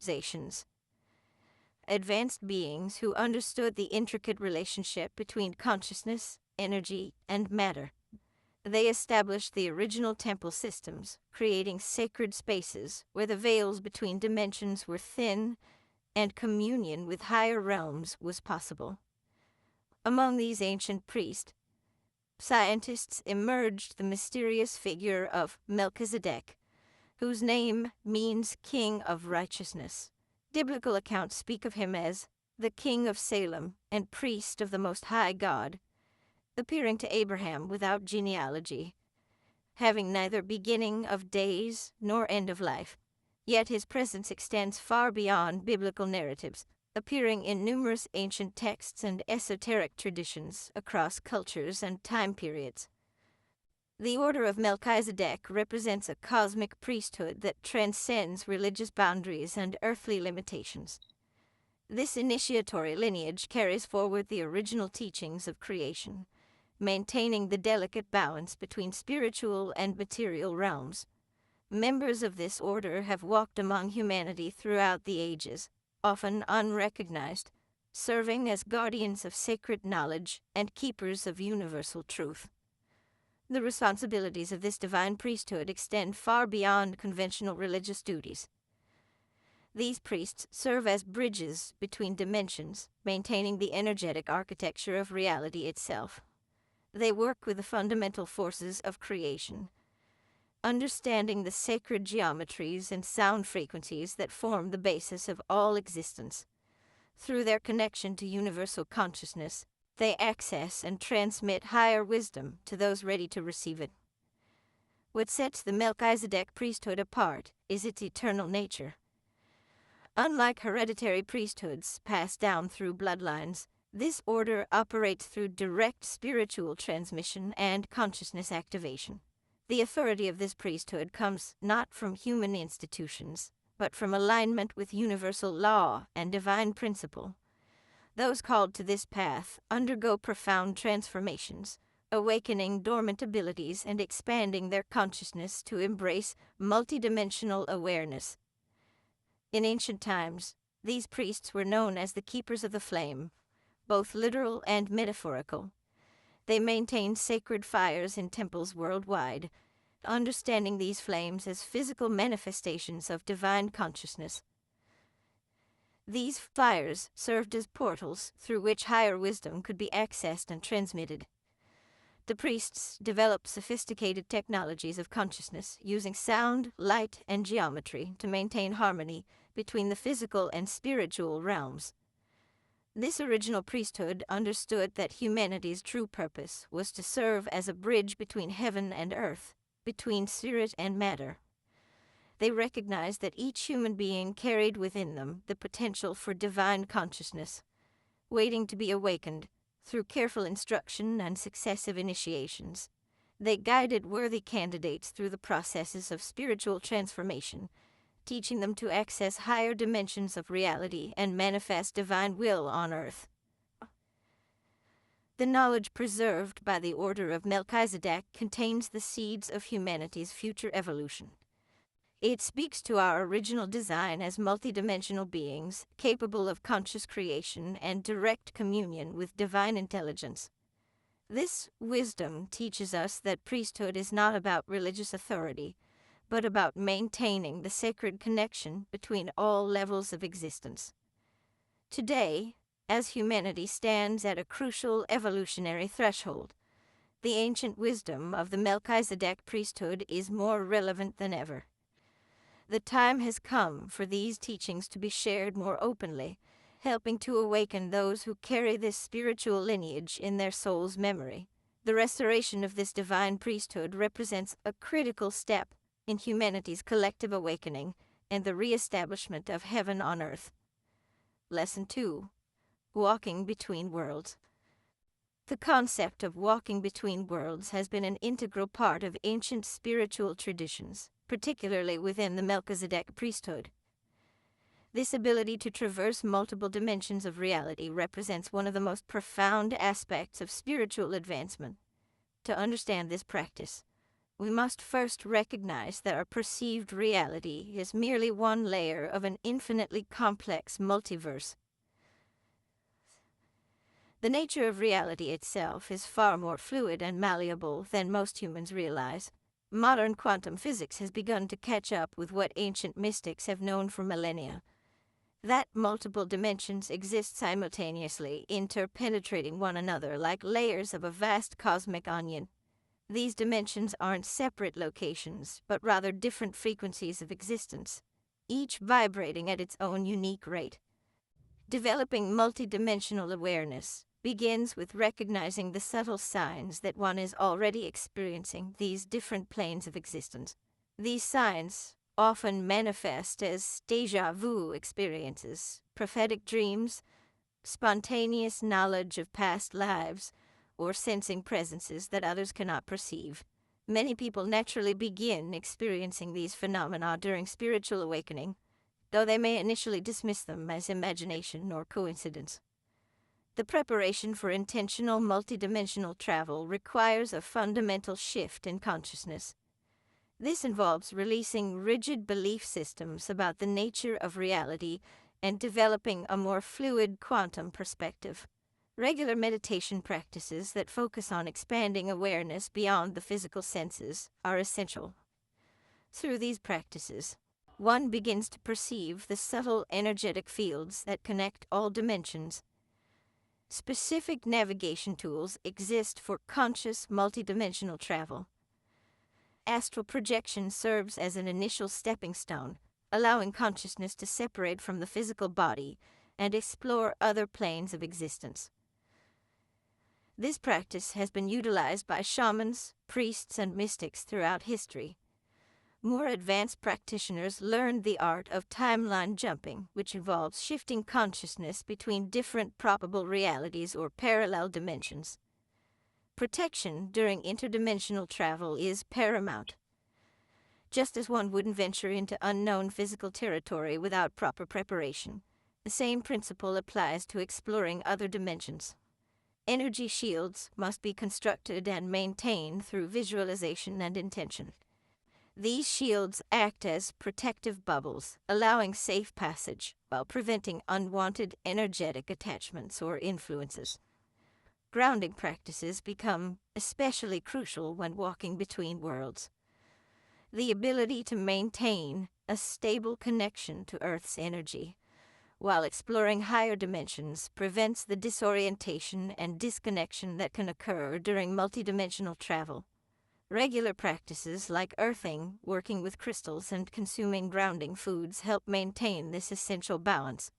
civilizations. Advanced beings who understood the intricate relationship between consciousness, energy, and matter. They established the original temple systems, creating sacred spaces where the veils between dimensions were thin and communion with higher realms was possible. Among these ancient priests, scientists emerged the mysterious figure of Melchizedek, whose name means King of Righteousness. Biblical accounts speak of him as the King of Salem and priest of the Most High God, appearing to Abraham without genealogy, having neither beginning of days nor end of life. Yet his presence extends far beyond biblical narratives, appearing in numerous ancient texts and esoteric traditions across cultures and time periods. The Order of Melchizedek represents a cosmic priesthood that transcends religious boundaries and earthly limitations. This initiatory lineage carries forward the original teachings of creation, maintaining the delicate balance between spiritual and material realms. Members of this order have walked among humanity throughout the ages, often unrecognized, serving as guardians of sacred knowledge and keepers of universal truth. The responsibilities of this divine priesthood extend far beyond conventional religious duties. These priests serve as bridges between dimensions, maintaining the energetic architecture of reality itself. They work with the fundamental forces of creation, understanding the sacred geometries and sound frequencies that form the basis of all existence. Through their connection to universal consciousness, they access and transmit higher wisdom to those ready to receive it. What sets the Melchizedek priesthood apart is its eternal nature. Unlike hereditary priesthoods passed down through bloodlines, this order operates through direct spiritual transmission and consciousness activation. The authority of this priesthood comes not from human institutions, but from alignment with universal law and divine principle. Those called to this path undergo profound transformations, awakening dormant abilities and expanding their consciousness to embrace multidimensional awareness. In ancient times, these priests were known as the Keepers of the Flame, both literal and metaphorical. They maintained sacred fires in temples worldwide, understanding these flames as physical manifestations of divine consciousness. These fires served as portals through which higher wisdom could be accessed and transmitted. The priests developed sophisticated technologies of consciousness using sound, light, and geometry to maintain harmony between the physical and spiritual realms. This original priesthood understood that humanity's true purpose was to serve as a bridge between heaven and earth, between spirit and matter. They recognized that each human being carried within them the potential for divine consciousness, waiting to be awakened through careful instruction and successive initiations. They guided worthy candidates through the processes of spiritual transformation, teaching them to access higher dimensions of reality and manifest divine will on earth. The knowledge preserved by the Order of Melchizedek contains the seeds of humanity's future evolution. It speaks to our original design as multidimensional beings, capable of conscious creation and direct communion with divine intelligence. This wisdom teaches us that priesthood is not about religious authority, but about maintaining the sacred connection between all levels of existence. Today, as humanity stands at a crucial evolutionary threshold, the ancient wisdom of the Melchizedek priesthood is more relevant than ever. The time has come for these teachings to be shared more openly, helping to awaken those who carry this spiritual lineage in their soul's memory. The restoration of this divine priesthood represents a critical step in humanity's collective awakening and the reestablishment of heaven on earth. Lesson 2. Walking Between Worlds. The concept of walking between worlds has been an integral part of ancient spiritual traditions, particularly within the Melchizedek priesthood. This ability to traverse multiple dimensions of reality represents one of the most profound aspects of spiritual advancement. To understand this practice, we must first recognize that our perceived reality is merely one layer of an infinitely complex multiverse. The nature of reality itself is far more fluid and malleable than most humans realize. Modern quantum physics has begun to catch up with what ancient mystics have known for millennia. That multiple dimensions exist simultaneously, interpenetrating one another like layers of a vast cosmic onion. These dimensions aren't separate locations, but rather different frequencies of existence, each vibrating at its own unique rate. Developing multidimensional awareness begins with recognizing the subtle signs that one is already experiencing these different planes of existence. These signs often manifest as déjà vu experiences, prophetic dreams, spontaneous knowledge of past lives, or sensing presences that others cannot perceive. Many people naturally begin experiencing these phenomena during spiritual awakening, though they may initially dismiss them as imagination or coincidence. The preparation for intentional multidimensional travel requires a fundamental shift in consciousness. This involves releasing rigid belief systems about the nature of reality and developing a more fluid quantum perspective. Regular meditation practices that focus on expanding awareness beyond the physical senses are essential. Through these practices, one begins to perceive the subtle energetic fields that connect all dimensions. Specific navigation tools exist for conscious multidimensional travel. Astral projection serves as an initial stepping stone, allowing consciousness to separate from the physical body and explore other planes of existence. This practice has been utilized by shamans, priests, and mystics throughout history. More advanced practitioners learned the art of timeline jumping, which involves shifting consciousness between different probable realities or parallel dimensions. Protection during interdimensional travel is paramount. Just as one wouldn't venture into unknown physical territory without proper preparation, the same principle applies to exploring other dimensions. Energy shields must be constructed and maintained through visualization and intention. These shields act as protective bubbles, allowing safe passage while preventing unwanted energetic attachments or influences. Grounding practices become especially crucial when walking between worlds. The ability to maintain a stable connection to Earth's energy while exploring higher dimensions prevents the disorientation and disconnection that can occur during multidimensional travel. Regular practices like earthing, working with crystals, and consuming grounding foods help maintain this essential balance.